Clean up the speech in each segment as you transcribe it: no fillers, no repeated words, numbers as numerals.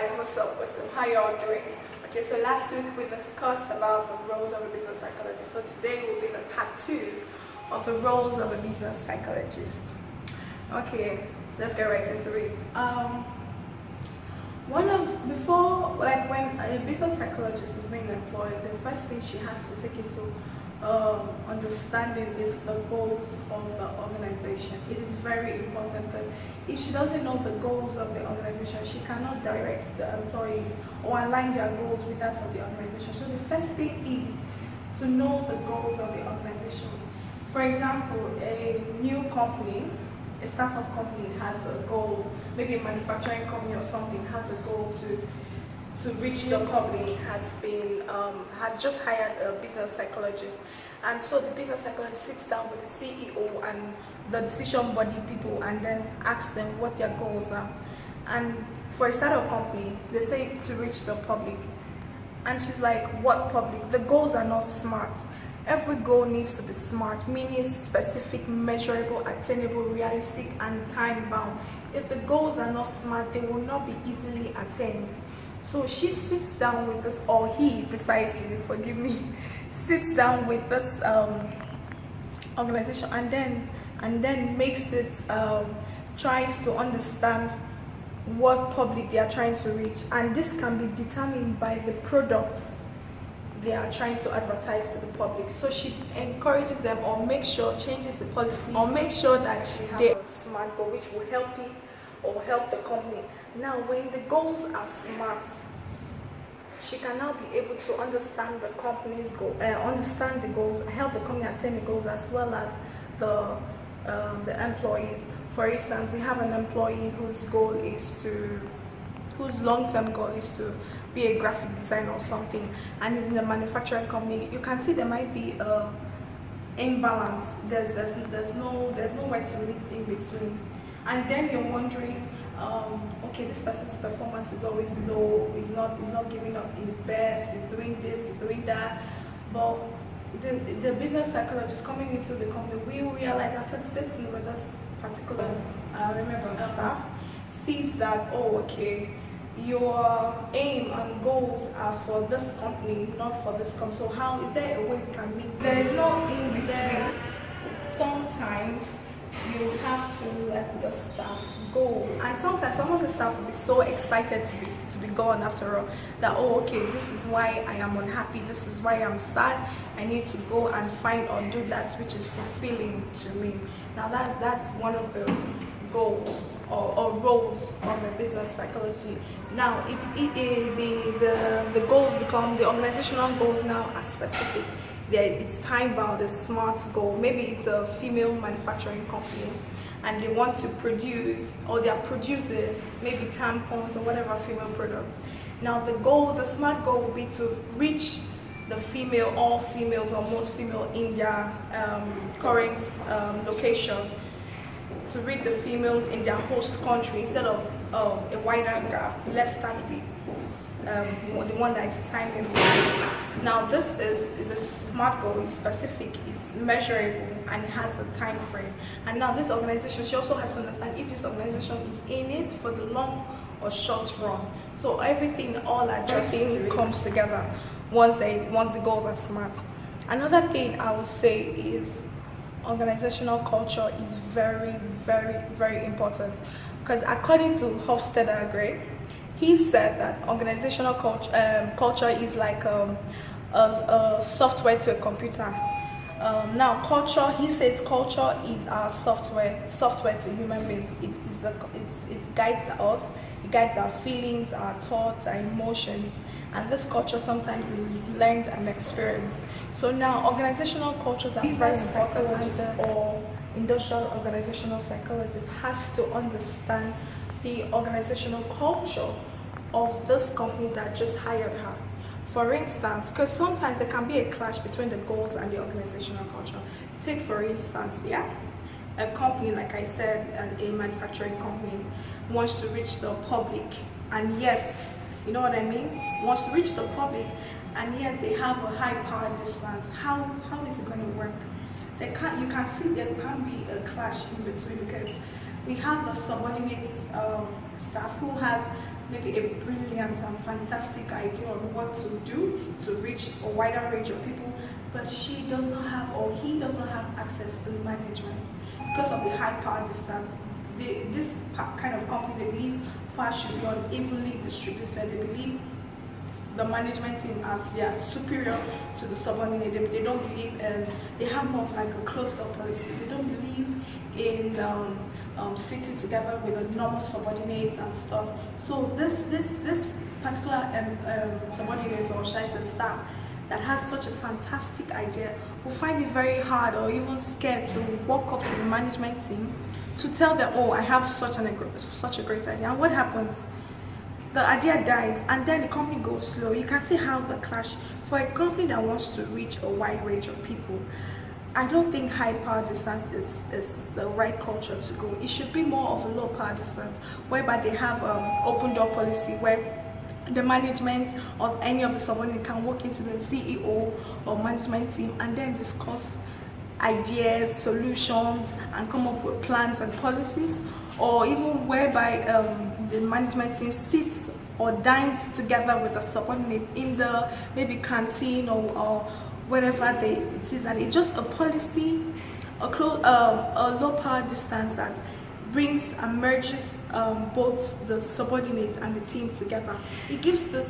guys, what's up? How y'all doing? Okay, so last week we discussed about the roles of a business psychologist. So today will be the part 2 of the roles of a business psychologist. Okay, let's get right into it. When a business psychologist is being employed, the first thing she has to take into understanding is the goals of the organization. It is very important because if she doesn't know the goals of the organization, she cannot direct the employees or align their goals with that of the organization. So the first thing is to know the goals of the organization. For example, a new company, a startup company has a goal, maybe a manufacturing company or something has a goal to reach. The company has just hired a business psychologist, and so the business psychologist sits down with the CEO and the decision body people and then asks them what their goals are. And for a startup company, they say to reach the public, and she's like, what public? The goals are not smart. Every goal needs to be smart, meaning specific, measurable, attainable, realistic, and time-bound. If the goals are not smart, they will not be easily attained. So she sits down with this, or he precisely, forgive me, sits down with this organization and then makes it, tries to understand what public they are trying to reach. And this can be determined by the products they are trying to advertise to the public. So she encourages them or changes the policy or make sure that she has a smart goal which will help you or help the company. Now when the goals are smart, she can now be able to understand the company's goal, understand the goals, help the company attain the goals, as well as the employees. For instance, we have an employee whose long-term goal is to be a graphic designer or something, and he's in a manufacturing company. You can see there might be a imbalance. There's nowhere to meet in between, and then you're wondering, okay, this person's performance is always low. He's not giving up his best. He's doing this. He's doing that. But the business psychologist coming into the company will realize after sitting with this particular member of staff, sees that, oh, okay, your aim and goals are for this company, not for this company. So how is there a way we can meet? There is no in between. Sometimes you have to let the staff go, and sometimes some of the staff will be so excited to be gone after all, that, oh, okay, this is why I am unhappy, this is why I'm sad, I need to go and find or do that which is fulfilling to me. Now that's one of the goals or roles of a business psychology. Now the goals become, the organizational goals now are specific. It's time bound, a smart goal. Maybe it's a female manufacturing company and they want to produce, or they are producing maybe tampons or whatever female products. Now the smart goal will be to reach the female, all females or most female in their current location, to reach the females in their host country instead of a wider gap. Let's start with the one that is time limited. Now this is a smart goal. It's specific, it's measurable, and it has a time frame. And now this organization, she also has to understand if this organization is in it for the long or short run. So everything comes together once the goals are smart. Another thing I would say is organizational culture is very, very, very important, because according to Hofstadter Gray, he said that organizational culture is like a software to a computer. Now culture, he says culture is our software to human beings. It guides us, it guides our feelings, our thoughts, our emotions, and this culture sometimes is learned and experienced. So now organizational cultures are very important, or industrial organizational psychologist has to understand the organizational culture of this company that just hired her. For instance, because sometimes there can be a clash between the goals and the organizational culture. Take for instance, a company, like I said, a manufacturing company wants to reach the public, and yet, you know what I mean? Wants to reach the public, and yet they have a high power distance. How is it going to work? You can see there can be a clash in between, because we have the subordinate staff who has maybe a brilliant and fantastic idea on what to do to reach a wider range of people, but she does not have, or he does not have access to management because of the high power distance. This kind of company, they believe power should be unevenly distributed. They believe the management team as they are superior to the subordinate. They don't believe, and they have more of like a closed-up policy. They don't believe in sitting together with the normal subordinates and stuff. So this particular subordinate, or should I say staff, that has such a fantastic idea will find it very hard or even scared to walk up to the management team to tell them, oh, I have such a great idea. And what happens? The idea dies, and then the company goes slow. You can see how the clash. For a company that wants to reach a wide range of people, I don't think high power distance is the right culture to go. It should be more of a low power distance, whereby they have open door policy, where the management or any of the subordinates can walk into the CEO or management team and then discuss ideas, solutions, and come up with plans and policies, or even whereby the management team sits or dines together with the subordinate in the maybe canteen or whatever it is, that it's just a policy, a low power distance that brings and merges both the subordinate and the team together. It gives this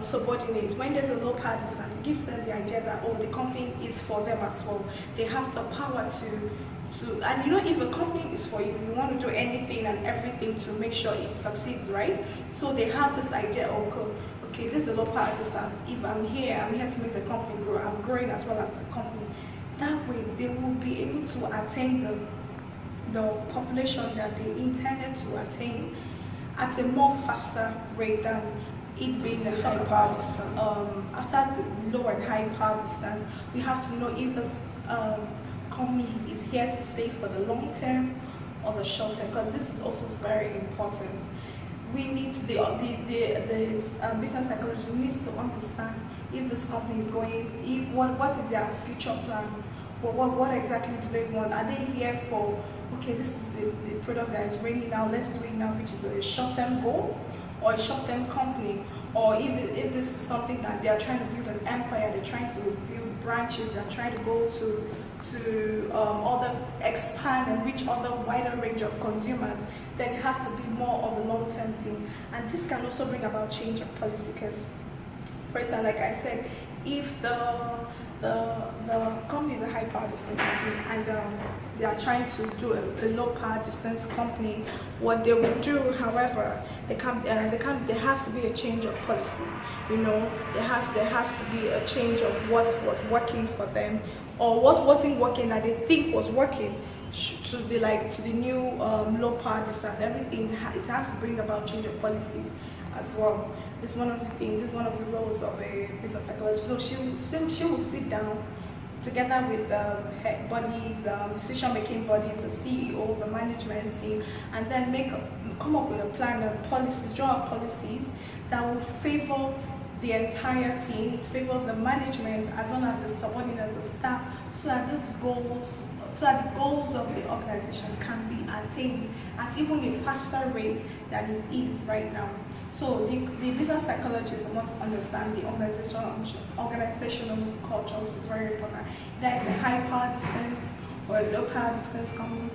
subordinate, when there's a low power distance, it gives them the idea that, oh, the company is for them as well. They have the power to, and you know, if a company is for you, you want to do anything and everything to make sure it succeeds, right? So they have this idea of, okay, this is a low power distance. If I'm here to make the company grow. I'm growing as well as the company. That way, they will be able to attain the population that they intended to attain at a more faster rate than it being the high power distance. After the low and high power distance, we have to know if this company is here to stay for the long term or the short term, because this is also very important. We need to, this business psychologist needs to understand if this company is going, what is their future plans, what exactly do they want. Are they here for, okay, this is the product that is raining now, let's do it now, which is a short-term goal or a short-term company, or if this is something that they are trying to build an empire, they're trying to build branches, they're trying to go to expand and reach other wider range of consumers, then it has to be more of a long-term thing. And this can also bring about change of policy, because, for instance, like I said, if the company is a high power distance company and they are trying to do a low power distance company, what they will do, however, there has to be a change of policy. You know, there has to be a change of what was working for them, or what wasn't working that they think was working, to the new low power distance. Everything, it has to bring about change of policies as well. It's one of the things, it's one of the roles of a business psychologist. So she will sit down together with the head bodies, decision-making bodies, the CEO, the management team, and then come up with a plan and policies, draw up policies that will favor the entire team, favor the management as well as the subordinate, the staff, so that the goals of the organization can be attained at even a faster rate than it is right now. So the business psychologist must understand the organizational culture, which is very important. That is a high power distance or a low power distance company.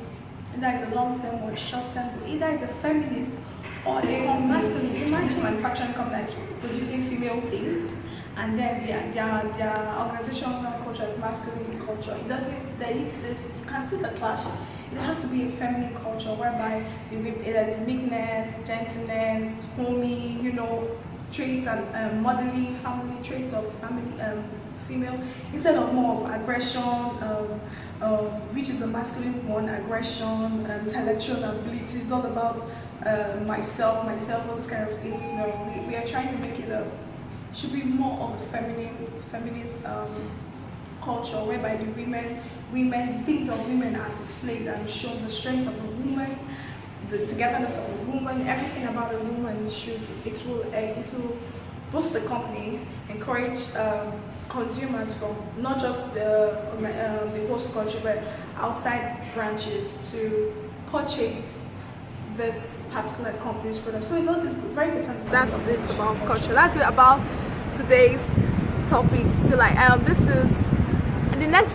That is a long term or a short term. Either is a feminist or a masculine manufacturing company that's producing female things, and then their organizational culture is masculine culture. It doesn't. There is this. You can see the clash. It has to be a feminine culture whereby there's meekness, gentleness, homey, you know, traits and motherly, family traits of family, female, instead of more of aggression, which is the masculine one, aggression, intellectual ability. It's all about myself, all those kind of things. You know, we are trying to make it should be more of a feminist culture, whereby the women, things of women are displayed and show the strength of a woman, the togetherness of a woman, everything about a woman. It will boost the company, encourage consumers from not just the host country but outside branches to purchase this particular company's product. So it's very good to understand. That's this about culture. That's it about today's topic.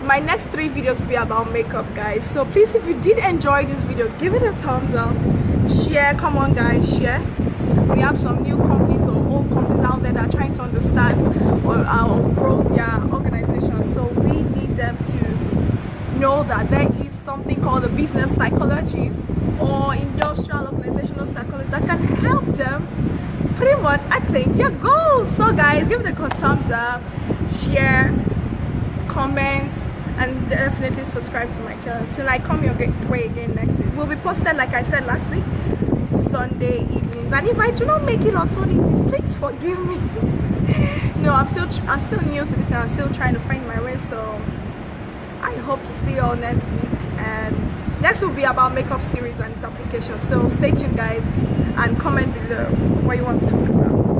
My next 3 videos will be about makeup, guys. So please, if you did enjoy this video, give it a thumbs up, share. Come on guys, share. We have some new companies or old companies out there that are trying to understand or grow their organization. So we need them to know that there is something called a business psychologist or industrial organizational psychologist that can help them pretty much attain their goals. So guys, give it a good thumbs up, share, comment, and definitely subscribe to my channel. Till I come your way again next week. We'll be posted, like I said last week, Sunday evenings. And if I do not make it on Sunday evenings, please forgive me. No, I'm still new to this and I'm still trying to find my way. So I hope to see you all next week. And next will be about makeup series and its application. So stay tuned guys, and comment below what you want to talk about.